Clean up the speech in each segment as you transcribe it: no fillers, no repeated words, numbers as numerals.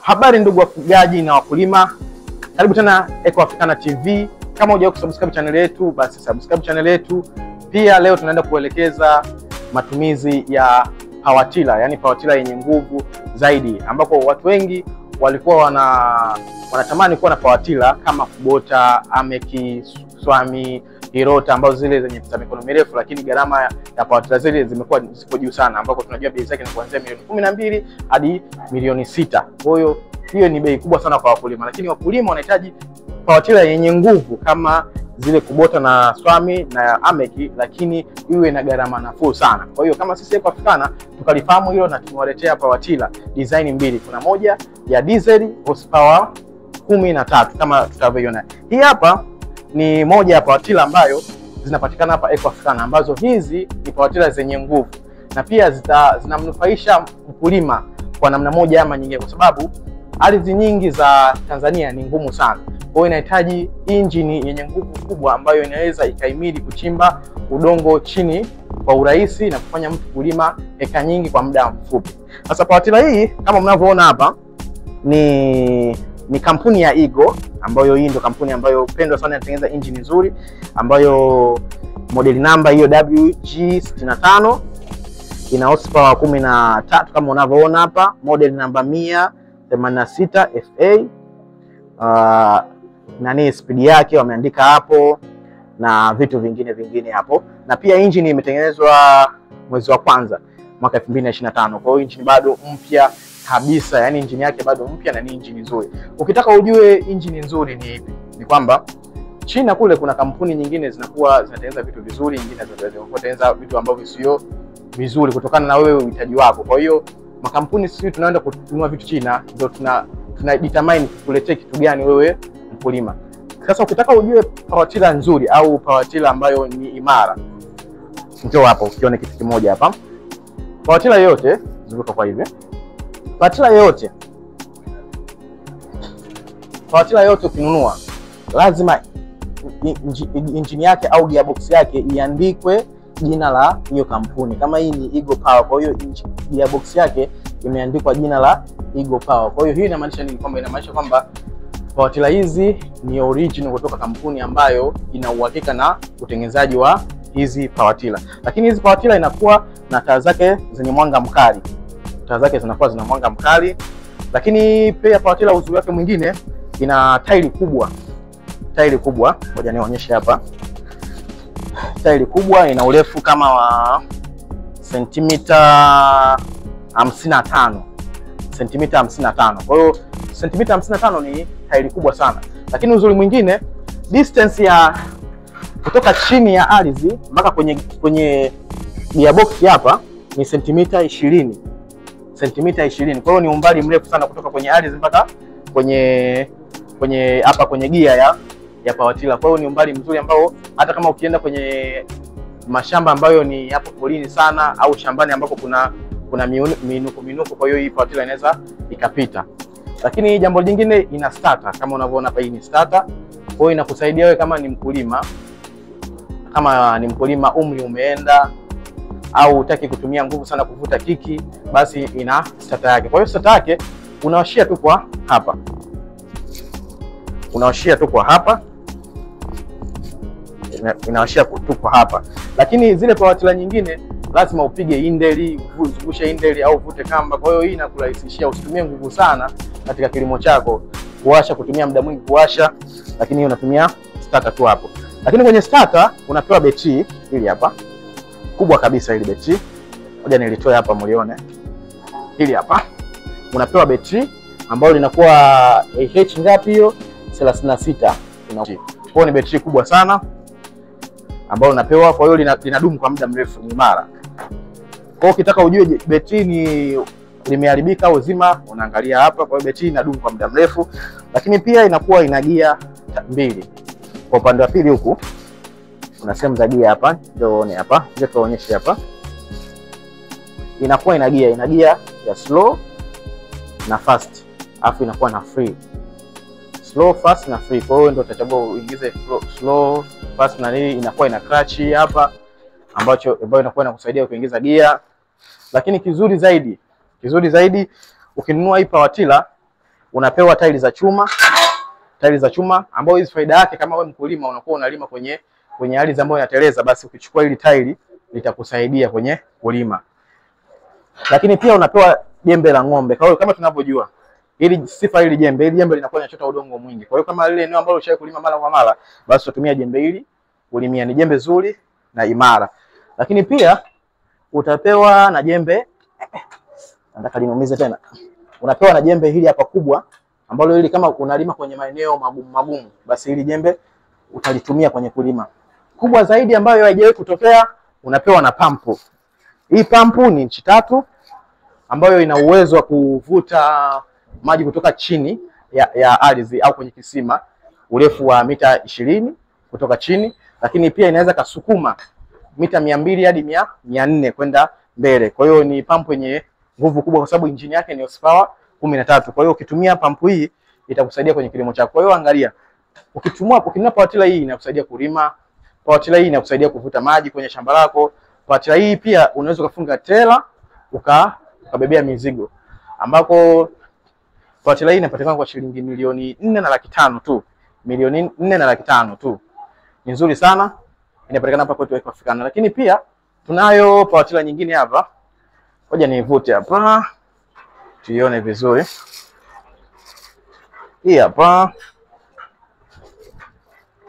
Habari ndugu wafugaji na wakulima, karibu tena Eco Africana TV. Kama hujawahi kusubscribe channel yetu, basi subscribe channel yetu. Pia leo tunaenda kuelekeza matumizi ya pawatila, yani pawatila yenye nguvu zaidi, ambapo watu wengi walikuwa wanatamani kuwa na pawatila kama Kubota, Ameki, Swami, Hirota ambazo zile zenye mikono mirefu, lakini gharama ya pawatila zile zimekuwa zipo juu sana, ambapo tunajua bei zake ni kuanzia milioni 12 hadi milioni 6. Kwa hiyo ni bei kubwa sana kwa wakulima, lakini wakulima wanahitaji pawatila yenye nguvu kama zile Kubota na Swami na Ameki, lakini iwe na gharama nafuu sana. Kwa hiyo kama sisi Eco Africana tukalifahamu hilo na tumewaletea pawatila design mbili. Kuna moja ya diesel horsepower 13 kama tutavyoiona. Hii hapa ni moja ya pawatila ambayo zinapatikana hapa Eco Africana, ambazo hizi ni pawatila zenye nguvu na pia zinamnufaisha mkulima kwa namna moja ama nyingine, kwa sababu ardhi nyingi za Tanzania ni ngumu sana. Kwa hiyo inahitaji injini yenye nguvu kubwa ambayo inaweza ikahimili kuchimba udongo chini kwa urahisi na kufanya mtu kulima eka nyingi kwa muda mfupi. Sasa pawatila hii kama mnavyoona hapa ni kampuni ya Eagle, ambayo hii ndio kampuni ambayo pendwa sana, inatengeneza injini nzuri ambayo model number hiyo WG65, ina horsepower 13 kama unavyoona hapa, model number 186 FA. Nani speed yake wameandika hapo na vitu vingine hapo, na pia injini imetengenezwa mwezi wa kwanza mwaka 2025. Kwa hiyo injini bado mpya kabisa, yani injini yake bado mpya na ni injini nzuri. Ukitaka ujue injini nzuri ni ipi, ni kwamba China kule kuna kampuni nyingine zinatengeneza vitu vizuri, nyingine zinatengeneza vitu ambavyo sio vizuri kutokana na wewe uhitaji wako. Kwa hiyo makampuni sisi tunaenda kununua vitu China, ndio tuna determine kukuletea kitu gani wewe mkulima. Sasa ukitaka ujue pawatila nzuri au pawatila ambayo ni imara, njoo hapa ukione kitu kimoja hapa. Pawatila yote ziko kwa hivi. Pawatila yote ukinunua lazima injini yake au gearbox yake iandikwe jina la hiyo kampuni. Kama hii ni Eagle Power, kwa hiyo gearbox yake imeandikwa jina la Eagle Power. Kwa hiyo hii inamaanisha nini? Kwamba inamaanisha kwamba pawatila hizi ni original kutoka kampuni ambayo ina uhakika na utengenezaji wa hizi pawatila. Lakini hizi pawatila inakuwa na taa zake zenye mwanga mkali. Taa zake zinakuwa zina mwanga mkali. Lakini pia pawatila uzuri wake mwingine, ina tairi kubwa. Tairi kubwa, ngoja nionyeshe hapa. Tairi kubwa ina urefu kama wa sentimita 55. Sentimita 55. Kwa hiyo sentimita 55 ni tairi kubwa sana. Lakini uzuri mwingine, distance ya kutoka chini ya ardhi mpaka kwenye gearbox hapa ni sentimita 20. Sentimita 20. Kwa hiyo ni umbali mrefu sana kutoka kwenye ardhi mpaka kwenye hapa kwenye gia ya pawatila. Kwa hiyo ni umbali mzuri ambao hata kama ukienda kwenye mashamba ambayo ni hapo polini sana au shambani ambapo kuna minuko, kwa hiyo hii pawatila inaweza ikapita. Lakini jambo jingine, ina starter kama unavyoona hapa, hii ni starter. Kwa hiyo inakusaidia wewe kama ni mkulima, umri umeenda au hutaki kutumia nguvu sana kuvuta kiki, basi ina starter yake. Kwa hiyo starter yake unawashia tu kwa hapa. Inawashia tu kwa hapa. Lakini zile pawatila nyingine lazima upige indeli, uzungushe indeli au uvute kamba. Kwa hiyo hii inakurahisishia usitumie nguvu sana katika kilimo chako, kutumia muda mwingi kuwasha, lakini unatumia starter tu hapo. Lakini kwenye starter unapewa betri hili hapa, kubwa kabisa hili betri. Ngoja nilitoe hapa mlione. Hili hapa unapewa betri ambayo linakuwa AH ngapi hiyo? 36. Kwa hiyo ni betri kubwa sana ambayo unapewa, kwa hiyo linadumu kwa muda mrefu, ni imara. Kwa hiyo ukitaka ujue betri ni limeharibika au zima, unaangalia hapa. Kwa hiyo betri inadumu kwa muda mrefu. Lakini pia inakuwa ina gia mbili. Kwa upande wa pili huku kuna sehemu za gia hapa, ndio uone hapa, ndio tuonyeshe hapa. Inakuwa ina gia ya slow na fast, alafu inakuwa na free. Slow, fast na free. Kwa hiyo ndio utachagua uingize slow, fast na nini. Inakuwa ina clutch hapa ambayo inakuwa inakusaidia kuingiza gia. Lakini kizuri zaidi ukinunua hii pawatila unapewa tairi za chuma. Tairi za chuma ambayo hizi faida yake, kama wewe mkulima unakuwa unalima kwenye ardhi ambayo inateleza, basi ukichukua hili tairi litakusaidia kwenye kulima. Lakini pia unapewa jembe la ng'ombe. Kwa hiyo kama tunavyojua, hili jembe linakuwa linachota udongo mwingi. Kwa hiyo kama lile eneo ambalo ushawahi kulima mara kwa mara, basi utatumia jembe hili kulimia. Ni jembe zuri na imara. Lakini pia utapewa na jembe, nataka niumize tena. Unapewa na jembe hili hapa kubwa, ambalo hili kama unalima kwenye maeneo magumu, basi hili jembe utalitumia kwenye kulima. Kubwa zaidi ambayo haijawahi kutokea, unapewa na pampu. Hii pampu ni inchi 3 ambayo ina uwezo wa kuvuta maji kutoka chini ya ardhi au kwenye kisima, urefu wa mita 20 kutoka chini, lakini pia inaweza kasukuma mita 200 hadi 400 kwenda mbele. Kwa hiyo ni pampu yenye nguvu kubwa kwa sababu injini yake ni horsepower 13. Kwa hiyo ukitumia pampu hii itakusaidia kwenye kilimo chako. Kwa hiyo angalia, ukinunua power tiller hii inakusaidia kulima, power tiller hii inakusaidia kuvuta maji kwenye shamba lako. Power tiller hii pia unaweza kufunga trailer ukabebea mizigo, ambako power tiller hii inapatikana kwa shilingi milioni 4,500,000 tu. Milioni 4,500,000 tu. Ni nzuri sana. Inapatikana hapa kwetu Eco Africana. Lakini pia tunayo power tiller nyingine hapa. Ngoja nivute hapa tuione vizuri. Hii hapa.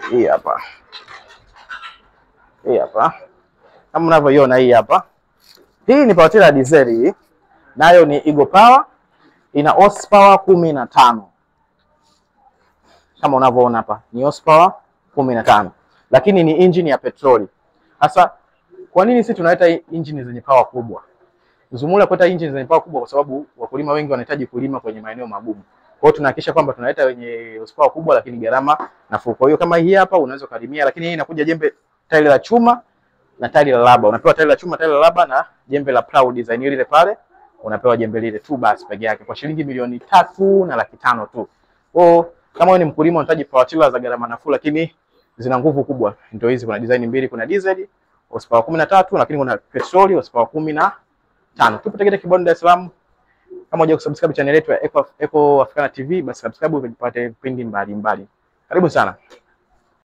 Hii hapa. Hii hapa. Kama unavyoiona hii hapa. Hii ni power tiller ya diesel hii. Nayo ni Eagle Power. Ina horsepower 15. Kama unavyoona hapa, ni horsepower 15. Lakini ni engine ya petroli. Sasa kwa nini sisi tunaleta engine zenye power kubwa? Zumula kuleta engine zenye power kubwa kwa sababu wakulima wengi wanahitaji kulima kwenye maeneo magumu. Kwa hiyo tunahakikisha kwamba tunaleta wenye horsepower kubwa lakini gharama nafuu. Kwa hiyo kama hii hapa unaweza kulimia, lakini hii inakuja jembe tairi la chuma na tairi la raba. Unapewa tairi la chuma, tairi la raba na jembe la plow design ile pale. Unapewa jembe lile tu basi peke yake kwa shilingi milioni 3,500,000 tu. Kwa kama wewe ni mkulima unahitaji power tiller za gharama nafuu lakini zina nguvu kubwa, ndio hizi. Kuna design mbili, kuna diesel horsepower 13 lakini kuna petroli horsepower 15. Tupo Tegeta Kibondo, Dar es Salaam. Kama unataka kusubscribe channel yetu ya Eco Africana TV, basi subscribe upate vipindi mbalimbali. Karibu sana.